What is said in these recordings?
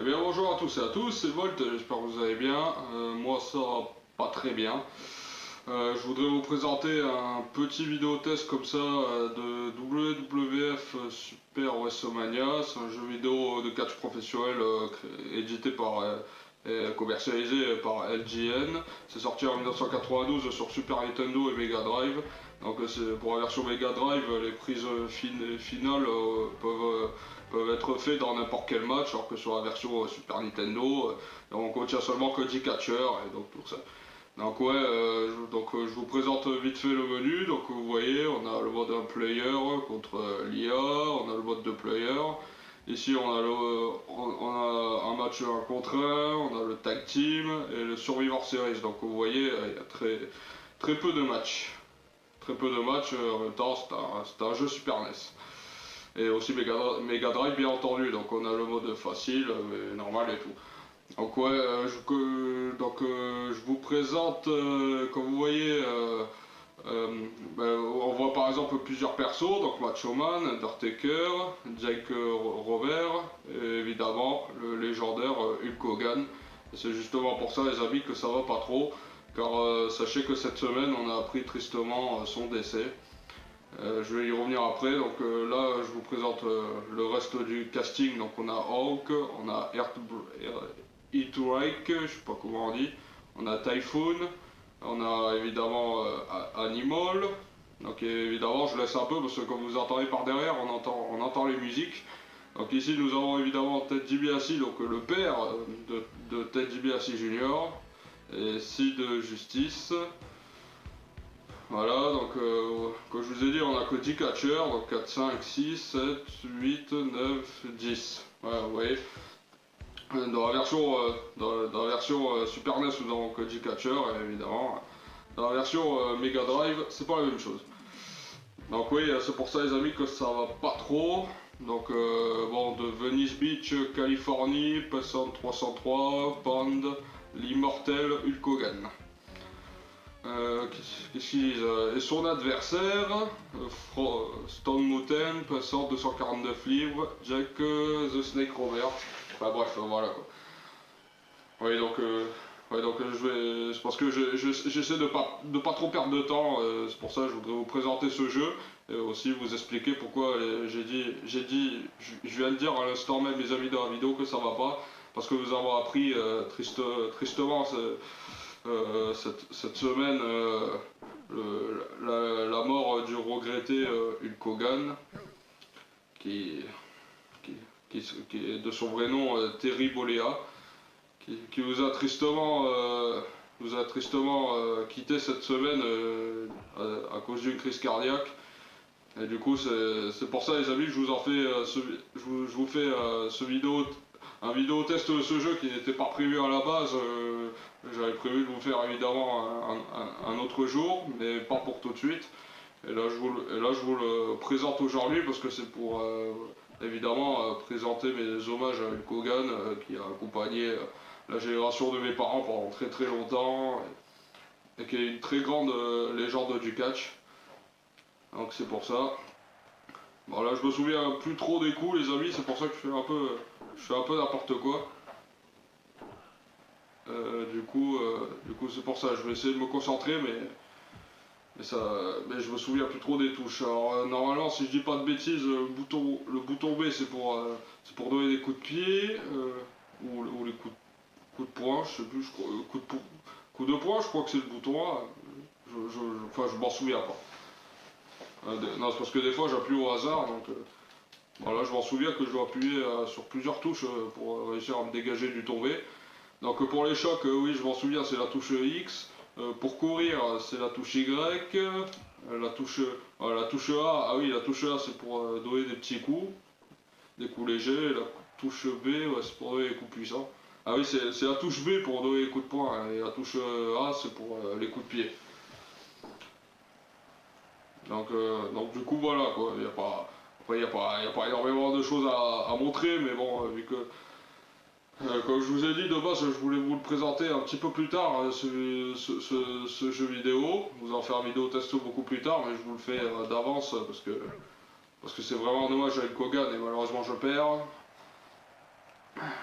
Eh bien bonjour à tous et à tous, c'est Volt, j'espère que vous allez bien. Moi ça va pas très bien. Je voudrais vous présenter un petit vidéo test comme ça de WWF Super WrestleMania. C'est un jeu vidéo de catch professionnel édité par et commercialisé par LJN. C'est sorti en 1992 sur Super Nintendo et Mega Drive. Donc pour la version Mega Drive, les prises finales peuvent être faites dans n'importe quel match, alors que sur la version Super Nintendo, on contient seulement que 10 catcheurs et donc pour ça. Donc ouais, je vous présente vite fait le menu. Donc vous voyez, on a le mode 1 player contre l'IA, on a le mode 2 player. Ici on a un match 1 contre 1, on a le tag team et le Survivor Series. Donc vous voyez, il y a très peu de matchs. Très peu de matchs, en même temps c'est un jeu Super NES. Et aussi Mega Drive bien entendu, donc on a le mode facile, normal et tout. Donc ouais, je vous présente, comme vous voyez, on voit par exemple plusieurs persos, donc Macho Man, Undertaker, Jake Rover, et évidemment le légendaire Hulk Hogan. Et c'est justement pour ça les amis que ça va pas trop, car sachez que cette semaine on a appris tristement son décès. Je vais y revenir après, donc là je vous présente le reste du casting. Donc on a Hulk, on a Earthquake, je sais pas comment on dit, on a Typhoon, on a évidemment Animal. Donc évidemment je laisse un peu parce que comme vous entendez par derrière on entend les musiques. Donc ici nous avons évidemment Ted DiBiase, donc le père de Ted DiBiase Jr. et Sid Justice. Voilà, donc comme je vous ai dit, on a que 10 catcheurs, donc 4, 5, 6, 7, 8, 9, 10. Voilà, vous voyez. Dans la version Super NES, nous avons que 10 catcheurs, et évidemment, dans la version Mega Drive, c'est pas la même chose. Donc oui, c'est pour ça les amis que ça va pas trop. Donc bon, de Venice Beach, Californie, Passant 303, Pond, l'immortel Hulk Hogan. Qu'est-ce qu'ils disent et son adversaire, Stone Mountain, passant 249 livres, Jack the Snake Rover. Enfin bref, voilà quoi. Oui, donc, c'est parce que j'essaie de pas trop perdre de temps, c'est pour ça que je voudrais vous présenter ce jeu et aussi vous expliquer pourquoi je viens de dire à l'instant même mes amis dans la vidéo que ça va pas, parce que nous avons appris tristement cette semaine la mort du regretté Hulk Hogan, qui est de son vrai nom Terry Bollea, qui nous a tristement quitté cette semaine à cause d'une crise cardiaque. Et du coup c'est pour ça les amis que je vous en fais je vous fais un vidéo test de ce jeu qui n'était pas prévu à la base. J'avais prévu de vous faire évidemment un autre jour, mais pas pour tout de suite. Et là je vous le présente aujourd'hui parce que c'est pour évidemment présenter mes hommages à Hulk Hogan qui a accompagné la génération de mes parents pendant très longtemps et qui est une très grande légende du catch. Donc c'est pour ça. Bon là je me souviens plus trop des coups les amis, c'est pour ça que je fais un peu n'importe quoi. Du coup c'est pour ça, je vais essayer de me concentrer mais je me souviens plus trop des touches. Alors normalement si je dis pas de bêtises, le bouton B c'est pour donner des coups de pied ou les coups de poing, je sais plus, coup de poing je crois que c'est le bouton A. Enfin je m'en souviens pas. Non, c'est parce que des fois j'appuie au hasard, donc voilà, je m'en souviens que je dois appuyer sur plusieurs touches pour réussir à me dégager du tombé. Donc pour les chocs, oui, je m'en souviens, c'est la touche X. Pour courir, c'est la touche Y. La touche A, ah oui, la touche A c'est pour donner des petits coups, des coups légers. La touche B, ouais, c'est pour donner des coups puissants. Ah oui, c'est la touche B pour donner les coups de poing, hein, et la touche A c'est pour les coups de pied. Donc du coup voilà quoi, après il n'y a pas énormément de choses à montrer, mais bon, vu que comme je vous ai dit de base, je voulais vous le présenter un petit peu plus tard, ce jeu vidéo, vous en faire un vidéo test beaucoup plus tard, mais je vous le fais d'avance parce que c'est vraiment dommage avec Kogan et malheureusement je perds.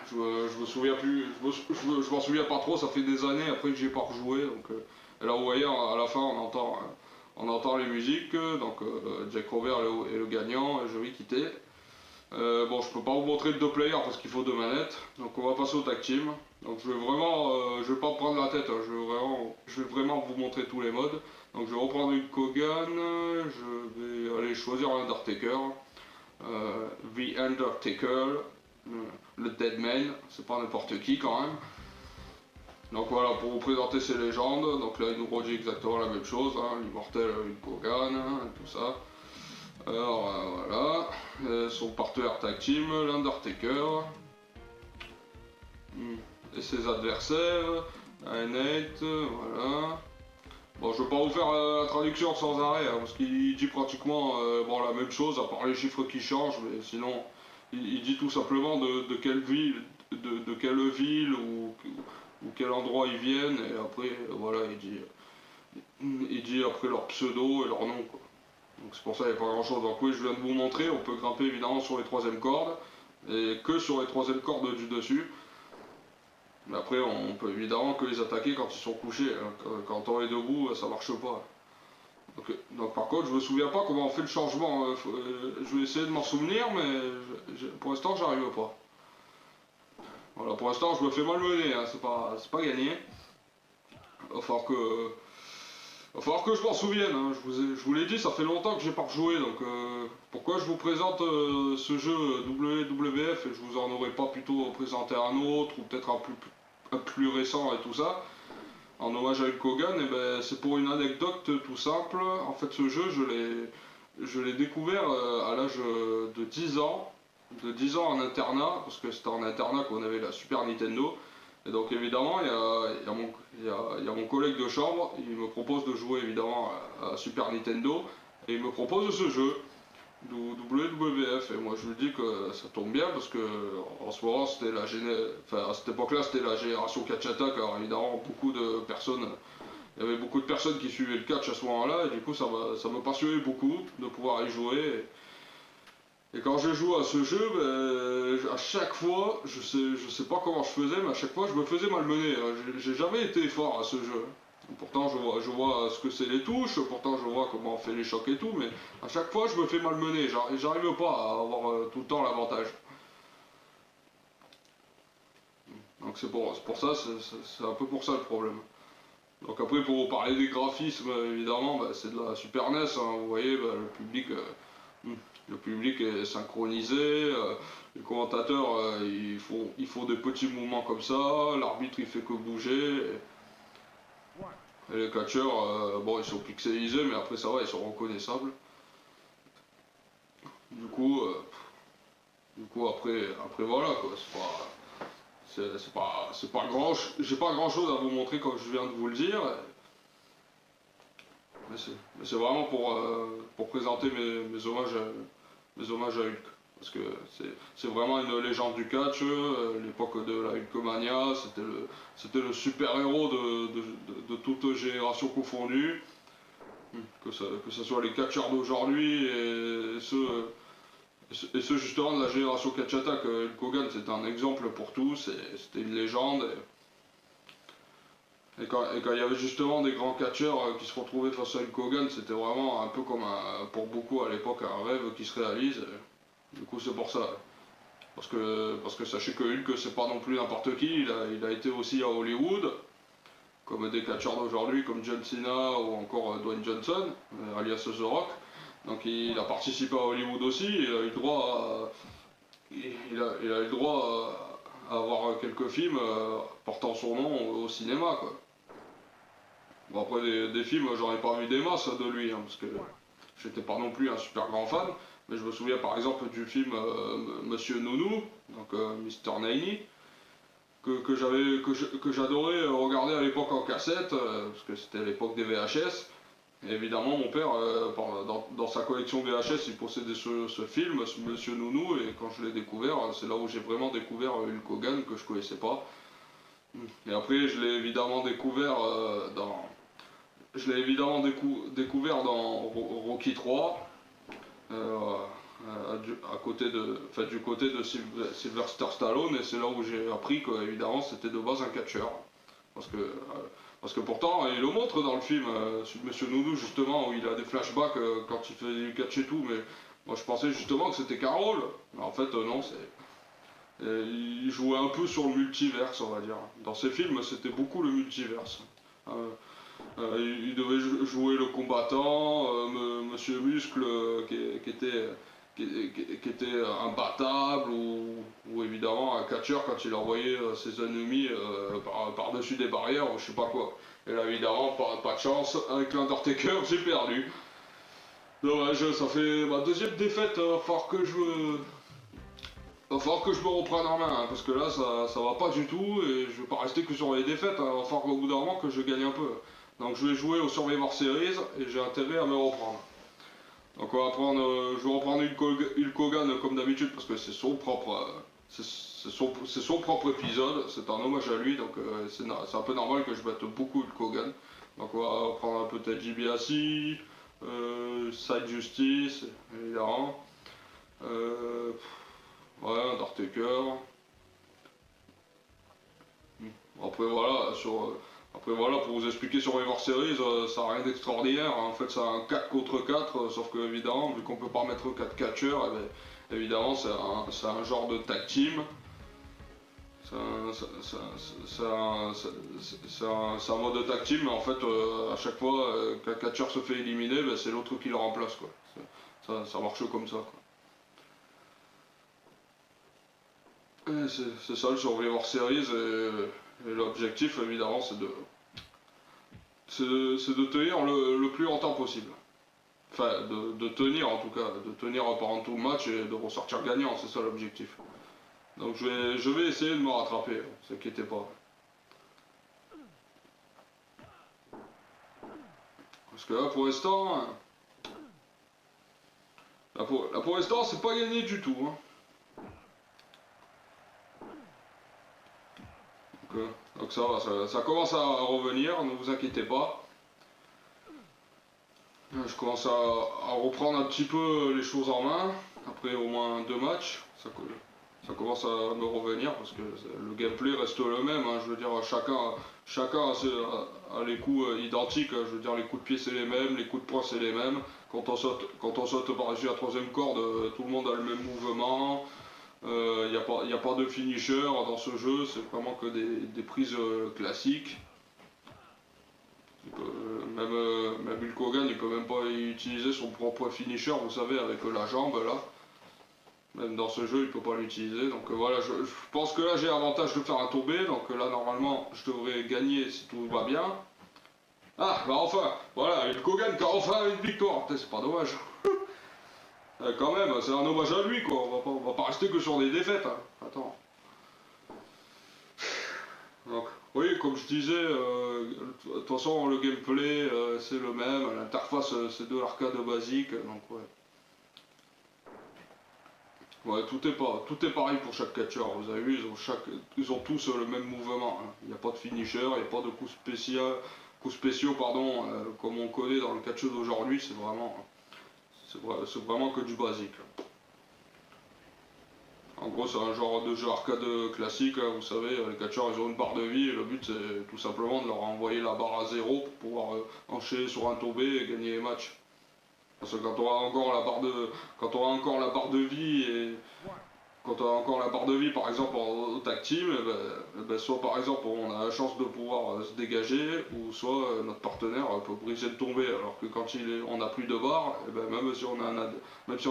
Je me souviens plus, je m'en souviens pas trop, ça fait des années après que j'ai pas rejoué. Donc, et là, vous voyez, à la fin, on entend les musiques. Donc, Jack Robert est le gagnant, et je vais quitter. Bon, je peux pas vous montrer le deux player parce qu'il faut deux manettes. Donc, on va passer au tag team. Donc, je vais pas me prendre la tête. Hein, je vais vraiment vous montrer tous les modes. Donc, je vais reprendre une Kogan. Je vais aller choisir l'Undertaker. The Undertaker, le Deadman, c'est pas n'importe qui quand même. Donc voilà, pour vous présenter ces légendes, donc là il nous redit exactement la même chose, hein, l'immortel Hulk Hogan, hein, tout ça. Alors voilà, son partenaire tag team, l'Undertaker, et ses adversaires, Nate, voilà. Bon, je vais pas vous faire la traduction sans arrêt, hein, parce qu'il dit pratiquement bon, la même chose, à part les chiffres qui changent, mais sinon, il dit tout simplement de quelle ville, de quelle ville ou quel endroit ils viennent, et après, voilà, il dit après leur pseudo et leur nom, quoi. Donc c'est pour ça qu'il n'y a pas grand chose. Donc oui, je viens de vous montrer, on peut grimper évidemment sur les troisièmes cordes, et que sur les troisièmes cordes du dessus. Mais après, on peut évidemment que les attaquer quand ils sont couchés. Hein. Quand on est debout, ça marche pas. Donc par contre, je me souviens pas comment on fait le changement. Je vais essayer de m'en souvenir, mais pour l'instant, j'arrive pas. Voilà, pour l'instant, je me fais malmener. Hein. C'est pas gagné. Il va falloir que je m'en souvienne. Hein. Je vous l'ai dit, ça fait longtemps que j'ai pas rejoué. Donc pourquoi je vous présente ce jeu WWF et je vous en aurais pas plutôt présenté un autre ou peut-être un plus récent et tout ça en hommage à Hulk Hogan, et ben, c'est pour une anecdote tout simple. En fait, ce jeu, je l'ai découvert à l'âge de 10 ans, en internat, parce que c'était en internat qu'on avait la Super Nintendo. Et donc évidemment, il y a mon collègue de chambre, il me propose de jouer évidemment à Super Nintendo, et il me propose ce jeu du WWF. Et moi je lui dis que ça tombe bien parce que en ce moment c'était enfin, à cette époque-là c'était la génération catch attack. Alors évidemment il y avait beaucoup de personnes qui suivaient le catch à ce moment-là, et du coup ça me passionnait beaucoup de pouvoir y jouer. Et quand je joue à ce jeu, ben, à chaque fois, je sais pas comment je faisais, mais à chaque fois je me faisais malmener. J'ai jamais été fort à ce jeu. Pourtant je vois ce que c'est les touches, pourtant je vois comment on fait les chocs et tout, mais à chaque fois je me fais malmener, j'arrive pas à avoir tout le temps l'avantage. Donc c'est pour ça, c'est un peu pour ça le problème. Donc après pour vous parler des graphismes, évidemment, ben, c'est de la Super NES, hein, vous voyez, ben, le public est synchronisé, les commentateurs ils font des petits mouvements comme ça, l'arbitre il fait que bouger. Et les catcheurs, bon, ils sont pixelisés, mais après ça va, ils sont reconnaissables. Du coup, après voilà quoi, c'est pas grand, j'ai pas grand chose à vous montrer comme je viens de vous le dire, mais c'est vraiment pour présenter mes hommages à Hulk. Parce que c'est vraiment une légende du catch, l'époque de la Hulkmania, c'était le super-héros de toute génération confondue. Que ce soit les catcheurs d'aujourd'hui et ceux justement de la génération catch attack. Hulk Hogan c'était un exemple pour tous, c'était une légende. Et quand il y avait justement des grands catcheurs qui se retrouvaient face à Hulk Hogan, c'était vraiment un peu comme pour beaucoup à l'époque un rêve qui se réalise. Du coup c'est pour ça. Parce que sachez que Hulk c'est pas non plus n'importe qui, il a été aussi à Hollywood, comme des catcheurs d'aujourd'hui comme John Cena ou encore Dwayne Johnson, alias The Rock. Donc il a participé à Hollywood aussi, il a eu droit il a eu droit à avoir quelques films portant son nom au cinéma, quoi. Bon après des films, j'en ai pas vu des masses de lui, hein, parce que j'étais pas non plus un super grand fan, mais je me souviens par exemple du film Monsieur Nounou, donc Mr. Nanny, que j'adorais regarder à l'époque en cassette, parce que c'était l'époque des VHS. Et évidemment, mon père, dans sa collection VHS, il possédait ce film, ce Monsieur Nounou, et quand je l'ai découvert, c'est là où j'ai vraiment découvert Hulk Hogan, que je connaissais pas. Et après, je l'ai évidemment découvert dans Rocky 3, à côté de, enfin, du côté de Sylvester Stallone, et c'est là où j'ai appris que évidemment c'était de base un catcheur. Parce que pourtant, il le montre dans le film, Monsieur Nounou, justement, où il a des flashbacks quand il fait du catch et tout, mais moi je pensais justement que c'était qu'un rôle. Mais en fait, non, il jouait un peu sur le multiverse, on va dire. Dans ses films, c'était beaucoup le multiverse. Euh, il devait jouer le combattant, Monsieur Muscle, qui était imbattable, ou évidemment un catcheur quand il envoyait ses ennemis par-dessus des barrières, ou je sais pas quoi. Et là, évidemment, pas de chance, avec l'Undertaker, j'ai perdu. Dommage, ça fait ma deuxième défaite, va falloir que je me reprenne en main, hein, parce que là, ça va pas du tout, et je vais pas rester que sur les défaites, hein, va falloir au bout d'un moment que je gagne un peu. Donc je vais jouer au Survivor Series, et j'ai intérêt à me reprendre. Donc on va prendre, je vais reprendre Hulk Hogan comme d'habitude, parce que c'est son propre... c'est son propre épisode, c'est un hommage à lui, donc c'est un peu normal que je batte beaucoup Hulk Hogan. Donc on va prendre un peu Ted DiBiase, Side Justice, évidemment. Ouais, Undertaker. Après voilà, après voilà, pour vous expliquer sur Survivor Series, ça n'a rien d'extraordinaire. Hein. En fait, c'est un 4 contre 4, sauf que évidemment, vu qu'on peut pas mettre 4 catcheurs, eh ben, évidemment, c'est un genre de tag team. C'est un mode de tag team, mais en fait, à chaque fois qu'un catcheur se fait éliminer, ben, c'est l'autre qui le remplace. Quoi. Ça marche comme ça. Quoi. C'est ça le Survivor Series, et l'objectif, évidemment, c'est de tenir le plus longtemps possible. Enfin, de tenir en tout cas, de tenir pendant tout le match et de ressortir gagnant, c'est ça l'objectif. Donc je vais essayer de me rattraper, ne vous inquiétez pas. Parce que là pour l'instant, pour l'instant c'est pas gagné du tout. Hein. Donc ça va, ça commence à revenir, ne vous inquiétez pas. Je commence à reprendre un petit peu les choses en main, après au moins 2 matchs, ça commence à me revenir parce que le gameplay reste le même, hein, je veux dire chacun a les coups identiques, je veux dire les coups de pied c'est les mêmes, les coups de poing c'est les mêmes, quand on saute par-dessus la troisième corde, tout le monde a le même mouvement, il n'y a pas de finisher dans ce jeu, c'est vraiment que des prises classiques. Même Hulk Hogan, il peut même pas utiliser son propre finisher, vous savez, avec la jambe là. Même dans ce jeu, il peut pas l'utiliser. Donc voilà, je pense que là j'ai l'avantage de faire un tombé. Donc là, normalement, je devrais gagner si tout va bien. Ah, bah enfin, voilà, Hulk Hogan qui a enfin une victoire. C'est pas dommage. Quand même, c'est un hommage à lui, quoi. On va pas rester que sur des défaites. Hein. Attends. Donc, oui, comme je disais, de toute façon le gameplay c'est le même, l'interface c'est de l'arcade basique, donc ouais. Ouais, tout est pareil pour chaque catcheur, vous avez vu, ils ont tous le même mouvement, hein. Il n'y a pas de finisher, il n'y a pas de coups spéciaux, pardon, comme on connaît dans le catch d'aujourd'hui, c'est vraiment que du basique. En gros, c'est un genre de jeu arcade classique, hein, vous savez, les catcheurs ils ont une barre de vie et le but c'est tout simplement de leur envoyer la barre à 0 pour pouvoir enchaîner sur un tombé et gagner les matchs. Parce que quand on aura encore la barre de vie et quand on a encore la barre de vie par exemple au tag team, soit par exemple on a la chance de pouvoir se dégager ou soit notre partenaire peut briser le tombé alors que quand on n'a plus de barre, même si on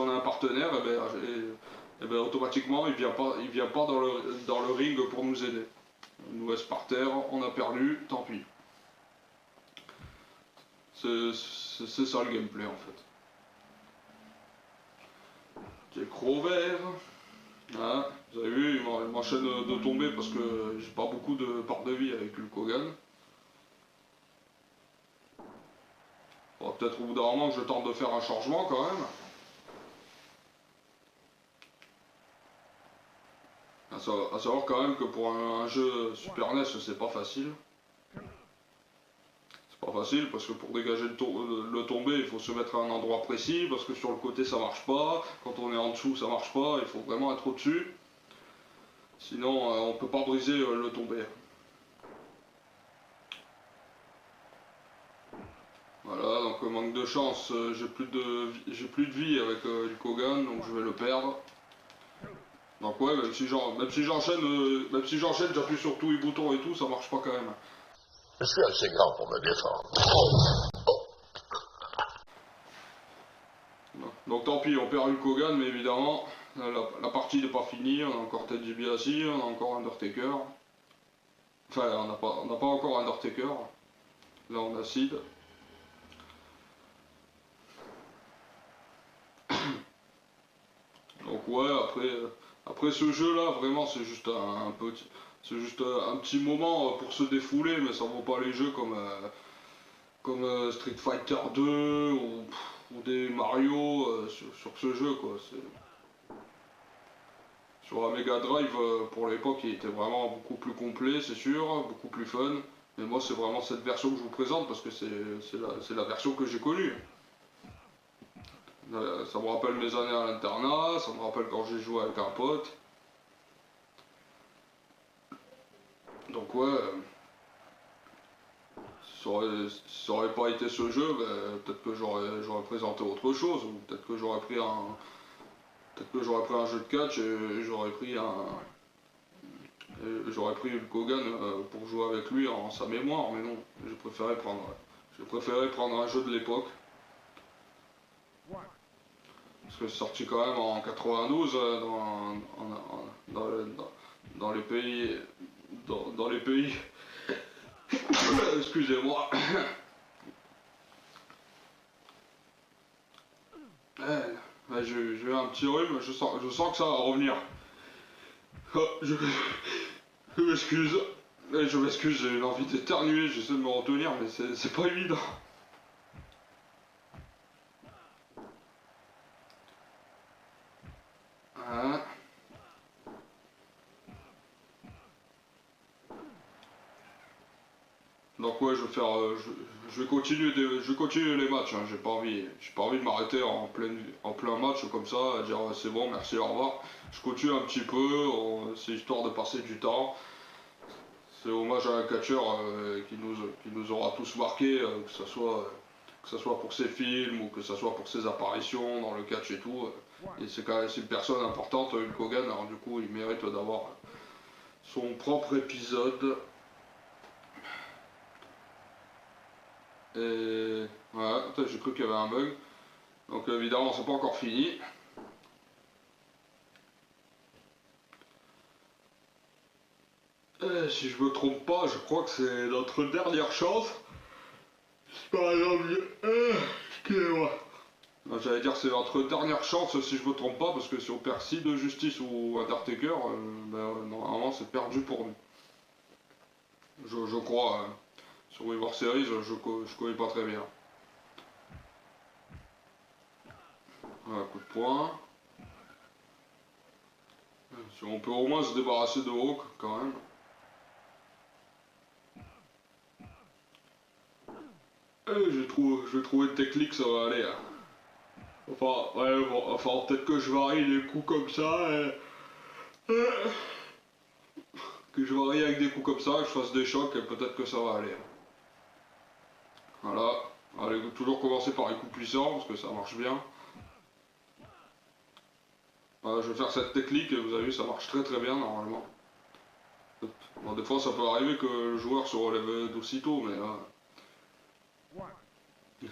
a un partenaire, automatiquement il vient pas dans le ring pour nous aider. Il nous laisse par terre, on a perdu, tant pis. C'est ça le gameplay en fait. J'ai gros vert. Voilà, vous avez vu, il m'enchaîne de tomber parce que j'ai pas beaucoup de barres de vie avec Hulk Hogan. Bon, peut-être au bout d'un moment que je tente de faire un changement quand même. À savoir quand même que pour un jeu Super NES c'est pas facile. C'est pas facile parce que pour dégager le tombé il faut se mettre à un endroit précis parce que sur le côté ça marche pas, quand on est en dessous ça marche pas, il faut vraiment être au-dessus. Sinon on peut pas briser le tombé. Voilà, donc manque de chance, j'ai plus de vie avec Hulk Hogan, donc je vais le perdre. Donc ouais, même si j'enchaîne, j'appuie sur tous les boutons et tout, ça marche pas quand même. Je suis assez grand pour me défendre. Donc tant pis, on perd Hulk Hogan, mais évidemment, la partie n'est pas finie, on a encore Ted DiBiase, on a encore Undertaker. Enfin, on n'a pas encore Undertaker. Là on a Sid. Donc ouais, après ce jeu là, vraiment c'est juste un petit moment pour se défouler, mais ça vaut pas les jeux comme Street Fighter 2 ou des Mario sur ce jeu quoi. Sur la Mega Drive pour l'époque il était vraiment beaucoup plus complet c'est sûr, beaucoup plus fun. Mais moi c'est vraiment cette version que je vous présente parce que c'est la version que j'ai connue. Ça me rappelle mes années à l'internat, ça me rappelle quand j'ai joué avec un pote. Donc ouais, ça aurait pas été ce jeu, ben, peut-être que j'aurais présenté autre chose, ou peut-être que j'aurais pris un jeu de catch et j'aurais pris Hulk Hogan pour jouer avec lui en sa mémoire, mais non, j'ai préféré prendre un jeu de l'époque. Parce que c'est sorti quand même en 92 dans les pays. Dans les pays. Excusez-moi. J'ai un petit rhume, je sens que ça va revenir. Oh, je m'excuse. Je m'excuse, j'ai une envie d'éternuer, j'essaie de me retenir, mais c'est pas évident. Hein. Donc ouais, je vais continuer les matchs. Hein. J'ai pas envie de m'arrêter en plein match comme ça, à dire c'est bon, merci, au revoir. Je continue un petit peu, c'est histoire de passer du temps. C'est hommage à un catcheur qui nous aura tous marqué, que ce soit pour ses films ou que ce soit pour ses apparitions dans le catch et tout. Et c'est quand même une personne importante, Hulk Hogan, alors du coup il mérite d'avoir son propre épisode. Et voilà, j'ai cru qu'il y avait un bug. Donc évidemment c'est pas encore fini. Et si je me trompe pas, je crois que c'est notre dernière chance. Par exemple, excusez-moi. J'allais dire c'est notre dernière chance si je me trompe pas, parce que si on perd Sid de Justice ou Undertaker, normalement c'est perdu pour nous. Je crois. Sur Survivor Series, je connais pas très bien. Voilà, coup de poing. Si on peut au moins se débarrasser de Hawk quand même. Je vais trouver une technique, ça va aller. Hein. Enfin, ouais, bon, enfin peut-être que je varie les coups comme ça. Que je varie avec des coups comme ça, que je fasse des chocs et peut-être que ça va aller. Voilà. Allez, toujours commencer par les coups puissants parce que ça marche bien. Voilà, je vais faire cette technique et vous avez vu, ça marche très très bien normalement. Bon, des fois ça peut arriver que le joueur se relève d'aussitôt, mais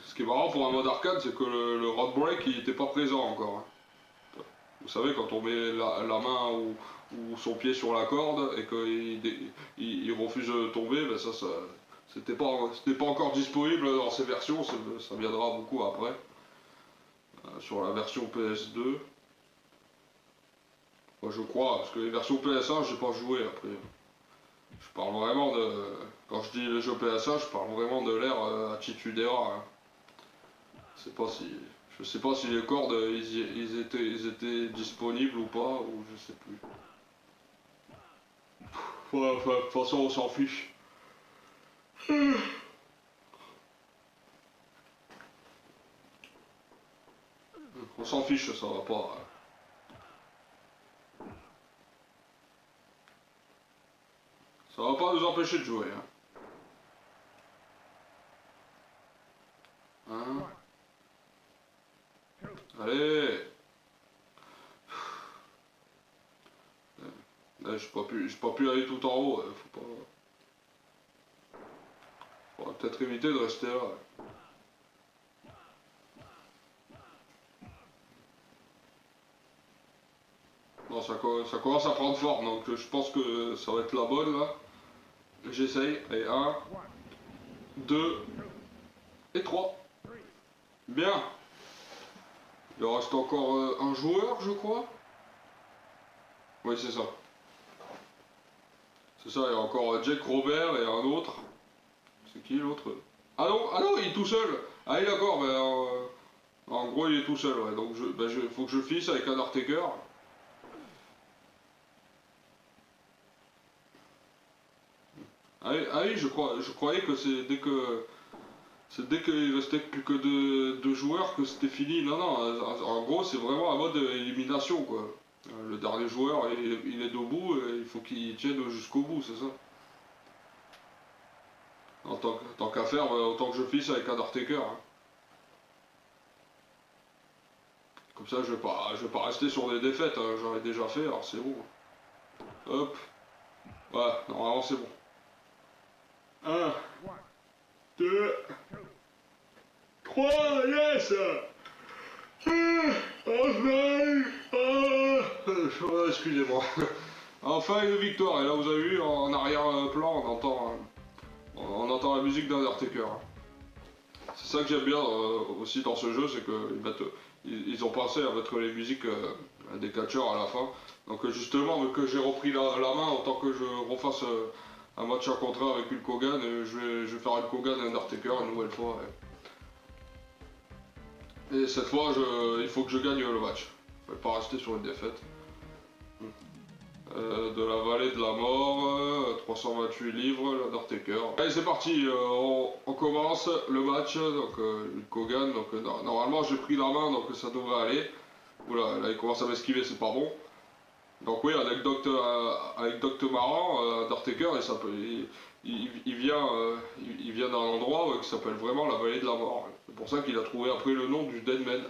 ce qui est marrant pour un mode arcade, c'est que le road break il était pas présent encore. Hein. Vous savez, quand on met la main ou son pied sur la corde et qu'il refuse de tomber, ben ça c'était pas encore disponible dans ces versions, ça viendra beaucoup après. Sur la version PS2. Moi, je crois, parce que les versions PS1, j'ai pas joué après. Je parle vraiment de. Quand je dis les jeux PS1, je parle vraiment de l'ère Attitude Era. Hein. Je sais pas si les cordes ils étaient disponibles ou pas, ou je sais plus. Ouais, enfin, de toute façon on s'en fiche. On s'en fiche, ça va pas. Ça va pas nous empêcher de jouer. Hein. Allez. Là, j'ai pas pu aller tout en haut. Faut pas. Faudra peut-être éviter de rester là. Non, ça commence à prendre forme, donc je pense que ça va être la bonne là. J'essaye. Et 1, 2 et 3. Bien. Il reste encore un joueur, je crois. Oui, c'est ça. C'est ça, il y a encore Jack Robert et un autre. C'est qui l'autre? Ah non, il est tout seul. Ah, d'accord, en gros, il est tout seul, ouais. Donc, faut que je finisse avec un Undertaker. Ah oui, je croyais que c'est dès qu'il restait plus que deux joueurs que c'était fini. Non, non, en gros, c'est vraiment un mode élimination, quoi. Le dernier joueur, il est debout, et il faut qu'il tienne jusqu'au bout, c'est ça. Tant qu'à faire, autant que je finisse avec Undertaker. Hein. Comme ça, je vais pas rester sur des défaites, hein. J'en ai déjà fait, alors c'est bon. Hop. Ouais, normalement c'est bon. 1, 2, 3, yes! Excusez-moi. Enfin une victoire, et là vous avez vu en arrière-plan on entend la musique d'Undertaker. C'est ça que j'aime bien aussi dans ce jeu, c'est qu'ils ont pensé à mettre les musiques des catcheurs à la fin. Donc justement, vu que j'ai repris la main, autant que je refasse un match à contrat avec Hulk Hogan, je vais faire Hulk Hogan et Undertaker une nouvelle fois. Et cette fois, il faut que je gagne le match. Je vais pas rester sur une défaite. De la vallée de la mort, 328 livres, l'Undertaker. Allez, c'est parti, on commence le match, donc Hulk Hogan, donc normalement j'ai pris la main, donc ça devrait aller. Oula, là il commence à m'esquiver, c'est pas bon. Donc oui, avec Dr Marrant, Undertaker, il vient d'un endroit qui s'appelle vraiment la vallée de la mort. C'est pour ça qu'il a trouvé après le nom du Deadman.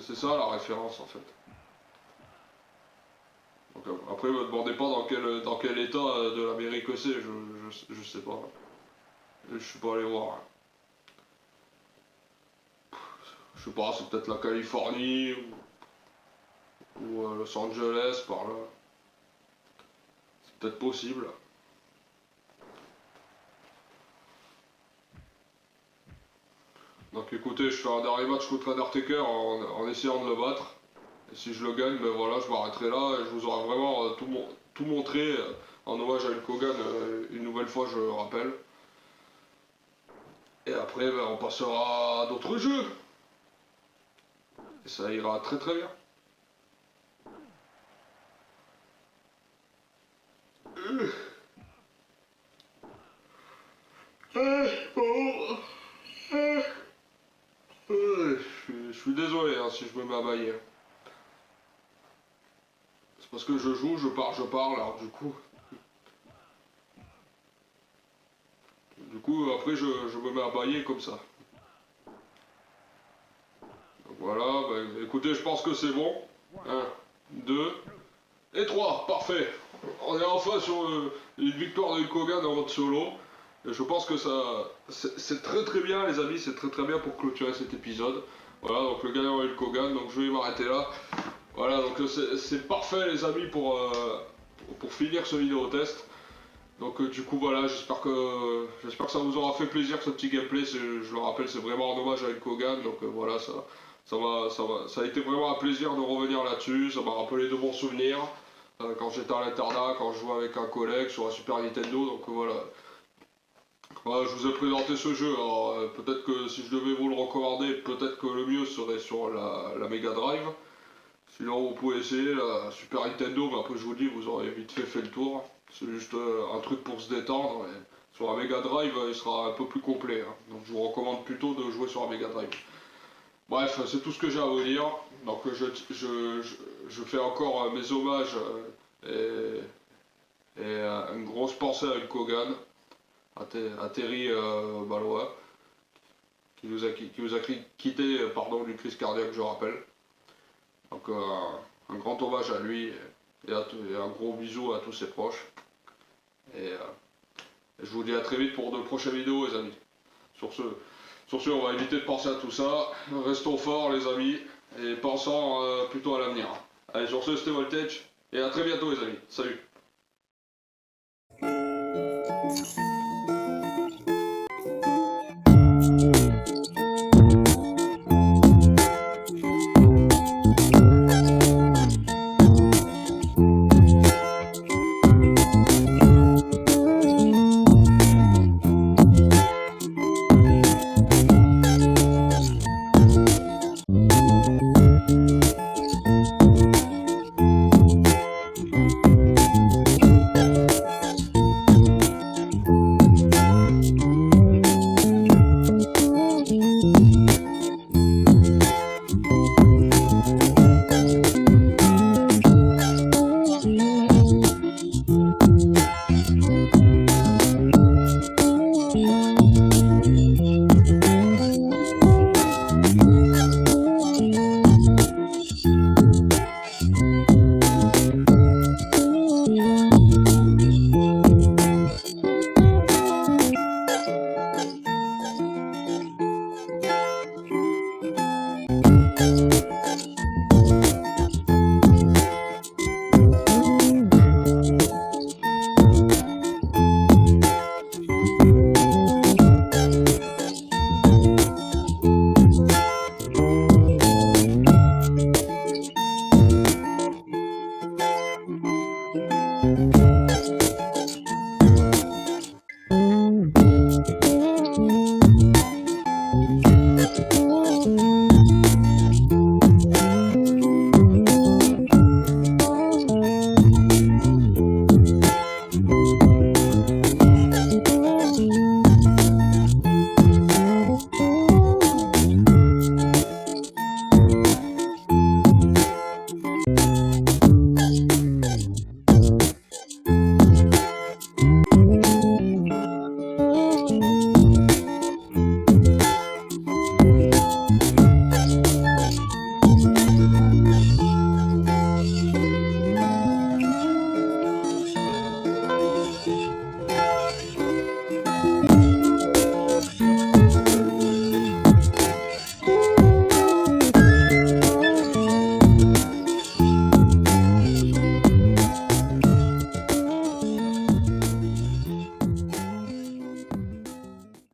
C'est ça la référence en fait. Donc, après, ne me demandez pas dans quel état de l'Amérique c'est, je sais pas. Je suis pas allé voir. Je sais pas, c'est peut-être la Californie ou Los Angeles par là. C'est peut-être possible. Donc écoutez, je fais un dernier match contre Undertaker en essayant de le battre. Et si je le gagne, ben voilà, je m'arrêterai là et je vous aurai vraiment tout montré en hommage à Hulk Hogan une nouvelle fois, je rappelle. Et après, ben, on passera à d'autres jeux. Et ça ira très très bien. Je suis désolé hein, si je me mets à bailler. C'est parce que je joue, je parle, alors du coup... après je me mets à bailler comme ça. Donc voilà, bah, écoutez, je pense que c'est bon. 1, 2 et 3, parfait. On est enfin sur une victoire de Hulk Hogan en mode solo. Et je pense que ça, c'est très très bien les amis, c'est très très bien pour clôturer cet épisode. Voilà, donc le gagnant Hulk Hogan, donc je vais m'arrêter là. Voilà, donc c'est parfait les amis pour finir ce vidéo test. Donc du coup voilà, j'espère que ça vous aura fait plaisir ce petit gameplay. Je le rappelle, c'est vraiment en hommage à Hulk Hogan. Donc voilà, ça a été vraiment un plaisir de revenir là-dessus. Ça m'a rappelé de bons souvenirs quand j'étais à l'internat, quand je jouais avec un collègue sur la Super Nintendo. Donc voilà. Voilà, je vous ai présenté ce jeu. Alors peut-être que si je devais vous le recommander, peut-être que le mieux serait sur la Mega Drive. Sinon vous pouvez essayer la Super Nintendo, mais après je vous dis, vous aurez vite fait le tour. C'est juste un truc pour se détendre. Et sur la Mega Drive, il sera un peu plus complet. Hein. Donc je vous recommande plutôt de jouer sur la Mega Drive. Bref, c'est tout ce que j'ai à vous dire. Donc je fais encore mes hommages et une grosse pensée à Hulk Hogan, à Terry Ballois, qui nous a quitté du crise cardiaque, je rappelle. Donc un grand hommage à lui et un gros bisou à tous ses proches. Et je vous dis à très vite pour de prochaines vidéos, les amis. Sur ce, on va éviter de penser à tout ça. Restons forts, les amis, et pensons plutôt à l'avenir. Allez, sur ce, c'était Voltage, et à très bientôt, les amis. Salut!